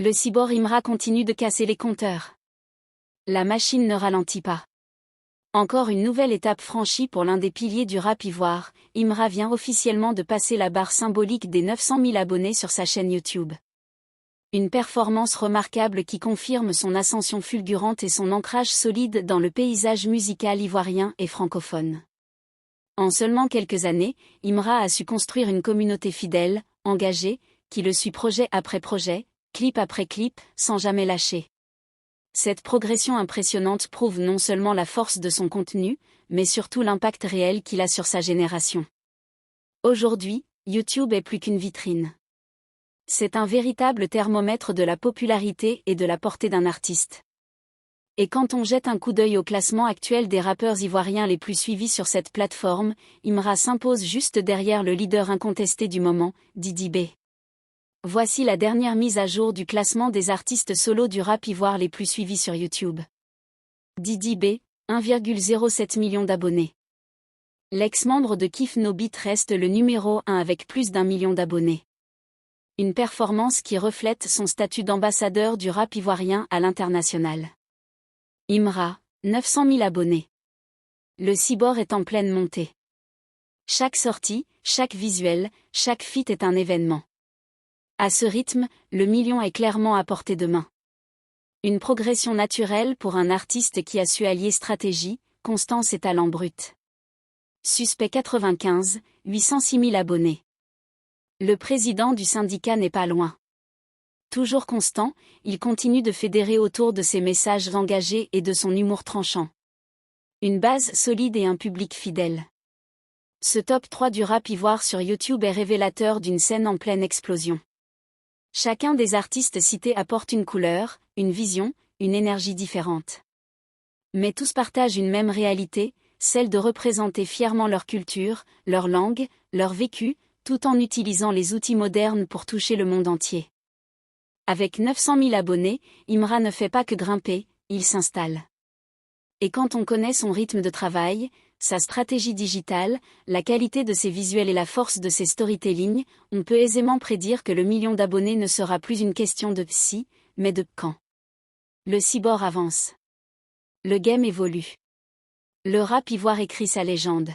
Le cyborg Imra continue de casser les compteurs. La machine ne ralentit pas. Encore une nouvelle étape franchie pour l'un des piliers du rap ivoire, Imra vient officiellement de passer la barre symbolique des 900 000 abonnés sur sa chaîne YouTube. Une performance remarquable qui confirme son ascension fulgurante et son ancrage solide dans le paysage musical ivoirien et francophone. En seulement quelques années, Imra a su construire une communauté fidèle, engagée, qui le suit projet après projet, clip après clip, sans jamais lâcher. Cette progression impressionnante prouve non seulement la force de son contenu, mais surtout l'impact réel qu'il a sur sa génération. Aujourd'hui, YouTube est plus qu'une vitrine. C'est un véritable thermomètre de la popularité et de la portée d'un artiste. Et quand on jette un coup d'œil au classement actuel des rappeurs ivoiriens les plus suivis sur cette plateforme, Imra s'impose juste derrière le leader incontesté du moment, Didi B. Voici la dernière mise à jour du classement des artistes solos du rap ivoire les plus suivis sur YouTube. Didi B, 1,07 million d'abonnés. L'ex-membre de Kif No Beat reste le numéro 1 avec plus d'1 million d'abonnés. Une performance qui reflète son statut d'ambassadeur du rap ivoirien à l'international. Imra, 900 000 abonnés. Le cyborg est en pleine montée. Chaque sortie, chaque visuel, chaque feat est un événement. À ce rythme, le million est clairement à portée de main. Une progression naturelle pour un artiste qui a su allier stratégie, constance et talent brut. Suspect 95, 806 000 abonnés. Le président du syndicat n'est pas loin. Toujours constant, il continue de fédérer autour de ses messages engagés et de son humour tranchant. Une base solide et un public fidèle. Ce top 3 du rap ivoire sur YouTube est révélateur d'une scène en pleine explosion. Chacun des artistes cités apporte une couleur, une vision, une énergie différente. Mais tous partagent une même réalité, celle de représenter fièrement leur culture, leur langue, leur vécu, tout en utilisant les outils modernes pour toucher le monde entier. Avec 900 000 abonnés, Imra ne fait pas que grimper, il s'installe. Et quand on connaît son rythme de travail, sa stratégie digitale, la qualité de ses visuels et la force de ses storytelling, on peut aisément prédire que le million d'abonnés ne sera plus une question de si, mais de quand. Le cyborg avance. Le game évolue. Le rap ivoire écrit sa légende.